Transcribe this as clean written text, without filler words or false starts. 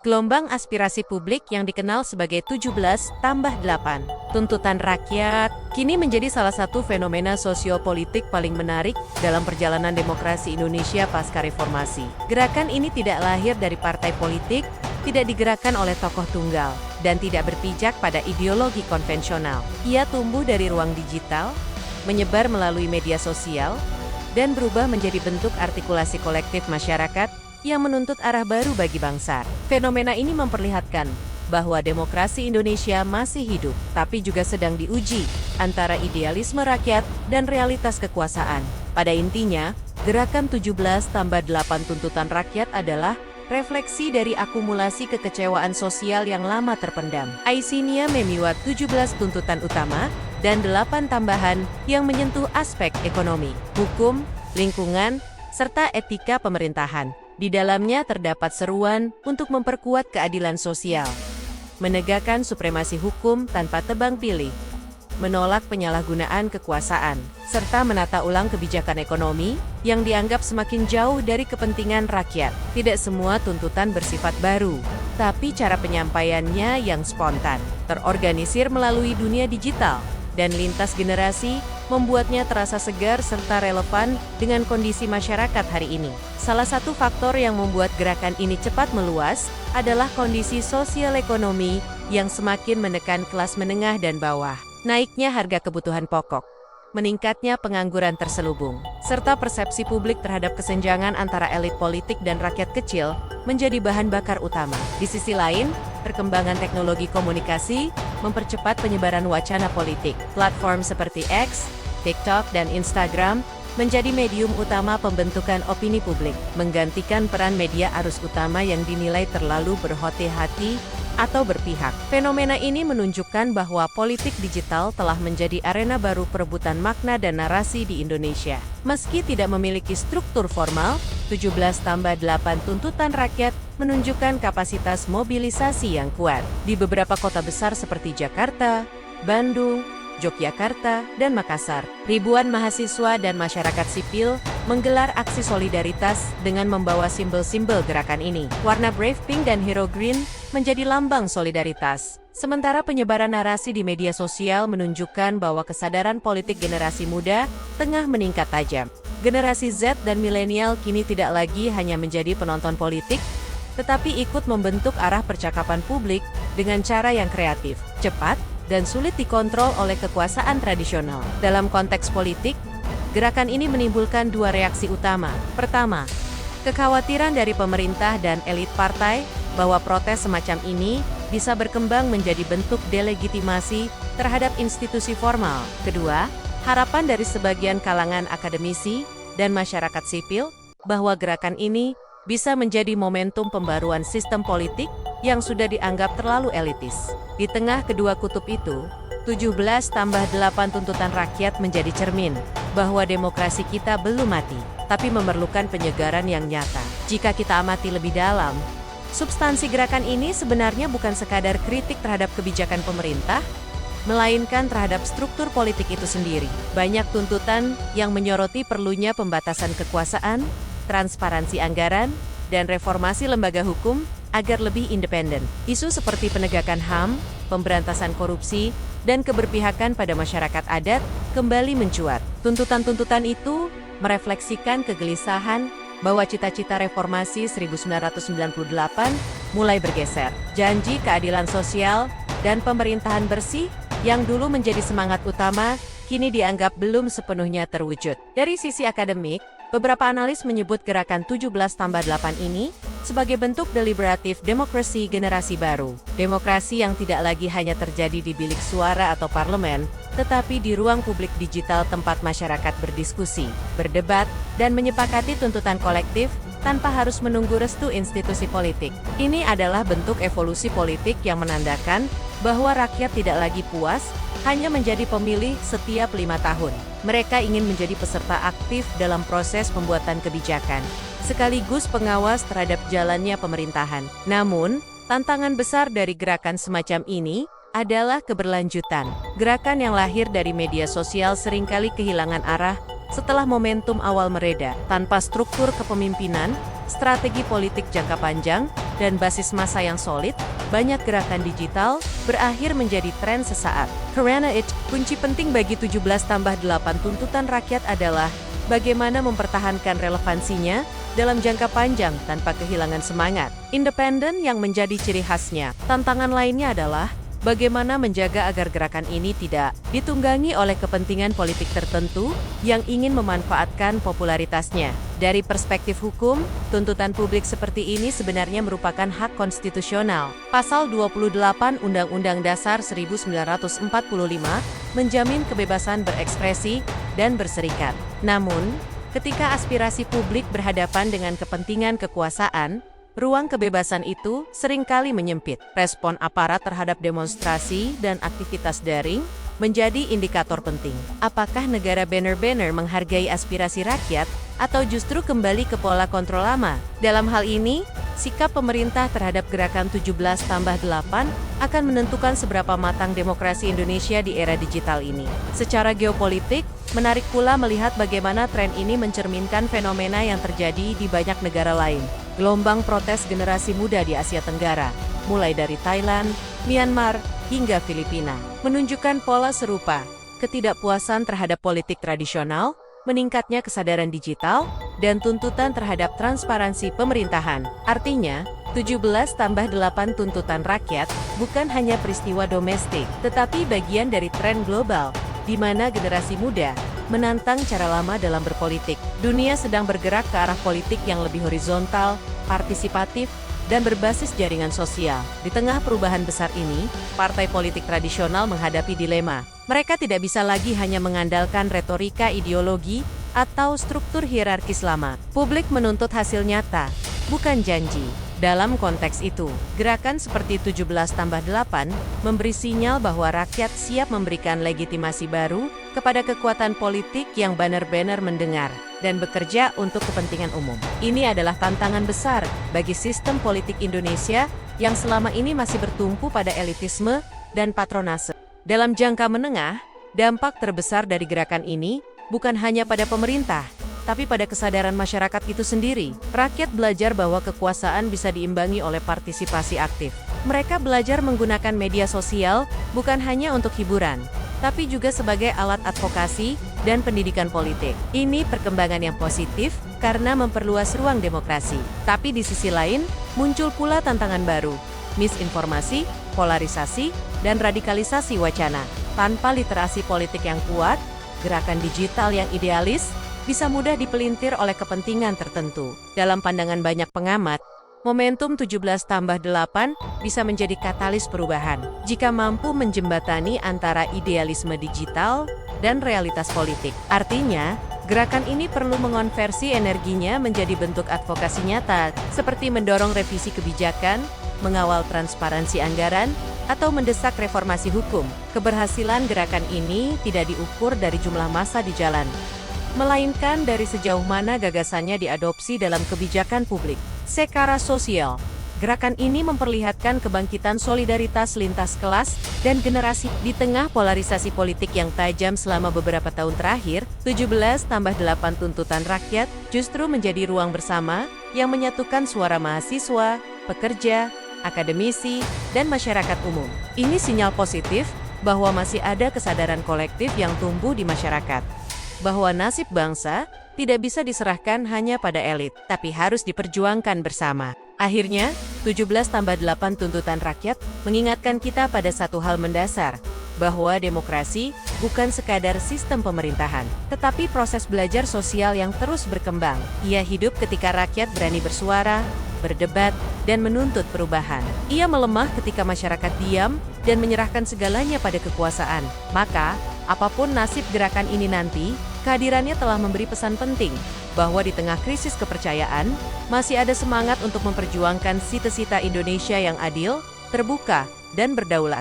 Gelombang aspirasi publik yang dikenal sebagai 17+8 tuntutan rakyat kini menjadi salah satu fenomena sosiopolitik paling menarik dalam perjalanan demokrasi Indonesia pasca reformasi. Gerakan ini tidak lahir dari partai politik, tidak digerakkan oleh tokoh tunggal, dan tidak berpijak pada ideologi konvensional. Ia tumbuh dari ruang digital, menyebar melalui media sosial, dan berubah menjadi bentuk artikulasi kolektif masyarakat yang menuntut arah baru bagi bangsa. Fenomena ini memperlihatkan bahwa demokrasi Indonesia masih hidup, tapi juga sedang diuji antara idealisme rakyat dan realitas kekuasaan. Pada intinya, gerakan 17+8 tuntutan rakyat adalah refleksi dari akumulasi kekecewaan sosial yang lama terpendam. Aisinia membuat 17 tuntutan utama dan 8 tambahan yang menyentuh aspek ekonomi, hukum, lingkungan, serta etika pemerintahan. Di dalamnya terdapat seruan untuk memperkuat keadilan sosial, menegakkan supremasi hukum tanpa tebang pilih, menolak penyalahgunaan kekuasaan, serta menata ulang kebijakan ekonomi yang dianggap semakin jauh dari kepentingan rakyat. Tidak semua tuntutan bersifat baru, tapi cara penyampaiannya yang spontan, terorganisir melalui dunia digital, dan lintas generasi membuatnya terasa segar serta relevan dengan kondisi masyarakat hari ini. Salah satu faktor yang membuat gerakan ini cepat meluas adalah kondisi sosial ekonomi yang semakin menekan kelas menengah dan bawah. Naiknya harga kebutuhan pokok, meningkatnya pengangguran terselubung, serta persepsi publik terhadap kesenjangan antara elit politik dan rakyat kecil menjadi bahan bakar utama. Di sisi lain, perkembangan teknologi komunikasi mempercepat penyebaran wacana politik. Platform seperti X, TikTok, dan Instagram menjadi medium utama pembentukan opini publik, menggantikan peran media arus utama yang dinilai terlalu berhati-hati atau berpihak. Fenomena ini menunjukkan bahwa politik digital telah menjadi arena baru perebutan makna dan narasi di Indonesia. Meski tidak memiliki struktur formal, 17+8 tuntutan rakyat menunjukkan kapasitas mobilisasi yang kuat. Di beberapa kota besar seperti Jakarta, Bandung, Yogyakarta, dan Makassar, ribuan mahasiswa dan masyarakat sipil menggelar aksi solidaritas dengan membawa simbol-simbol gerakan ini. Warna Brave Pink dan Hero Green menjadi lambang solidaritas. Sementara penyebaran narasi di media sosial menunjukkan bahwa kesadaran politik generasi muda tengah meningkat tajam. Generasi Z dan milenial kini tidak lagi hanya menjadi penonton politik, tetapi ikut membentuk arah percakapan publik dengan cara yang kreatif, cepat, dan sulit dikontrol oleh kekuasaan tradisional. Dalam konteks politik, gerakan ini menimbulkan dua reaksi utama. Pertama, kekhawatiran dari pemerintah dan elit partai bahwa protes semacam ini bisa berkembang menjadi bentuk delegitimasi terhadap institusi formal. Kedua, harapan dari sebagian kalangan akademisi dan masyarakat sipil bahwa gerakan ini bisa menjadi momentum pembaruan sistem politik yang sudah dianggap terlalu elitis. Di tengah kedua kutub itu, 17+8 tuntutan rakyat menjadi cermin bahwa demokrasi kita belum mati, tapi memerlukan penyegaran yang nyata. Jika kita amati lebih dalam, substansi gerakan ini sebenarnya bukan sekadar kritik terhadap kebijakan pemerintah, melainkan terhadap struktur politik itu sendiri. Banyak tuntutan yang menyoroti perlunya pembatasan kekuasaan, transparansi anggaran, dan reformasi lembaga hukum agar lebih independen. Isu seperti penegakan HAM, pemberantasan korupsi, dan keberpihakan pada masyarakat adat kembali mencuat. Tuntutan-tuntutan itu merefleksikan kegelisahan bahwa cita-cita reformasi 1998 mulai bergeser. Janji keadilan sosial dan pemerintahan bersih yang dulu menjadi semangat utama, kini dianggap belum sepenuhnya terwujud. Dari sisi akademik, beberapa analis menyebut gerakan 17+8 ini sebagai bentuk deliberatif demokrasi generasi baru. Demokrasi yang tidak lagi hanya terjadi di bilik suara atau parlemen, tetapi di ruang publik digital tempat masyarakat berdiskusi, berdebat, dan menyepakati tuntutan kolektif tanpa harus menunggu restu institusi politik. Ini adalah bentuk evolusi politik yang menandakan bahwa rakyat tidak lagi puas hanya menjadi pemilih setiap 5 tahun. Mereka ingin menjadi peserta aktif dalam proses pembuatan kebijakan, sekaligus pengawas terhadap jalannya pemerintahan. Namun, tantangan besar dari gerakan semacam ini adalah keberlanjutan. Gerakan yang lahir dari media sosial seringkali kehilangan arah setelah momentum awal mereda. Tanpa struktur kepemimpinan, strategi politik jangka panjang, dan basis massa yang solid, banyak gerakan digital berakhir menjadi tren sesaat. Karena itu, kunci penting bagi 17+8 tuntutan rakyat adalah bagaimana mempertahankan relevansinya dalam jangka panjang tanpa kehilangan semangat independen yang menjadi ciri khasnya. Tantangan lainnya adalah bagaimana menjaga agar gerakan ini tidak ditunggangi oleh kepentingan politik tertentu yang ingin memanfaatkan popularitasnya. Dari perspektif hukum, tuntutan publik seperti ini sebenarnya merupakan hak konstitusional. Pasal 28 Undang-Undang Dasar 1945 menjamin kebebasan berekspresi dan berserikat. Namun, ketika aspirasi publik berhadapan dengan kepentingan kekuasaan, ruang kebebasan itu seringkali menyempit. Respon aparat terhadap demonstrasi dan aktivitas daring menjadi indikator penting. Apakah negara benar-benar menghargai aspirasi rakyat atau justru kembali ke pola kontrol lama? Dalam hal ini, sikap pemerintah terhadap gerakan 17+8 akan menentukan seberapa matang demokrasi Indonesia di era digital ini. Secara geopolitik, menarik pula melihat bagaimana tren ini mencerminkan fenomena yang terjadi di banyak negara lain. Gelombang protes generasi muda di Asia Tenggara, mulai dari Thailand, Myanmar, hingga Filipina, menunjukkan pola serupa. Ketidakpuasan terhadap politik tradisional, meningkatnya kesadaran digital, dan tuntutan terhadap transparansi pemerintahan. Artinya, 17+8 tuntutan rakyat bukan hanya peristiwa domestik, tetapi bagian dari tren global, di mana generasi muda menantang cara lama dalam berpolitik. Dunia sedang bergerak ke arah politik yang lebih horizontal, partisipatif, dan berbasis jaringan sosial. Di tengah perubahan besar ini, partai politik tradisional menghadapi dilema. Mereka tidak bisa lagi hanya mengandalkan retorika ideologi atau struktur hierarkis lama. Publik menuntut hasil nyata, bukan janji. Dalam konteks itu, gerakan seperti 17+8 memberi sinyal bahwa rakyat siap memberikan legitimasi baru kepada kekuatan politik yang benar-benar mendengar dan bekerja untuk kepentingan umum. Ini adalah tantangan besar bagi sistem politik Indonesia yang selama ini masih bertumpu pada elitisme dan patronase. Dalam jangka menengah, dampak terbesar dari gerakan ini bukan hanya pada pemerintah, tapi pada kesadaran masyarakat itu sendiri. Rakyat belajar bahwa kekuasaan bisa diimbangi oleh partisipasi aktif. Mereka belajar menggunakan media sosial bukan hanya untuk hiburan, tapi juga sebagai alat advokasi dan pendidikan politik. Ini perkembangan yang positif karena memperluas ruang demokrasi. Tapi di sisi lain, muncul pula tantangan baru, misinformasi, polarisasi, dan radikalisasi wacana. Tanpa literasi politik yang kuat, gerakan digital yang idealis bisa mudah dipelintir oleh kepentingan tertentu. Dalam pandangan banyak pengamat, momentum 17+8 bisa menjadi katalis perubahan jika mampu menjembatani antara idealisme digital dan realitas politik. Artinya, gerakan ini perlu mengonversi energinya menjadi bentuk advokasi nyata, seperti mendorong revisi kebijakan, mengawal transparansi anggaran, atau mendesak reformasi hukum. Keberhasilan gerakan ini tidak diukur dari jumlah massa di jalan, melainkan dari sejauh mana gagasannya diadopsi dalam kebijakan publik. Secara sosial, gerakan ini memperlihatkan kebangkitan solidaritas lintas kelas dan generasi. Di tengah polarisasi politik yang tajam selama beberapa tahun terakhir, 17+8 tuntutan rakyat justru menjadi ruang bersama yang menyatukan suara mahasiswa, pekerja, akademisi, dan masyarakat umum. Ini sinyal positif bahwa masih ada kesadaran kolektif yang tumbuh di masyarakat, bahwa nasib bangsa tidak bisa diserahkan hanya pada elit, tapi harus diperjuangkan bersama. Akhirnya, 17+8 tuntutan rakyat mengingatkan kita pada satu hal mendasar, bahwa demokrasi bukan sekadar sistem pemerintahan, tetapi proses belajar sosial yang terus berkembang. Ia hidup ketika rakyat berani bersuara, berdebat, dan menuntut perubahan. Ia melemah ketika masyarakat diam dan menyerahkan segalanya pada kekuasaan. Maka, apapun nasib gerakan ini nanti, kehadirannya telah memberi pesan penting, bahwa di tengah krisis kepercayaan, masih ada semangat untuk memperjuangkan cita-cita Indonesia yang adil, terbuka, dan berdaulat.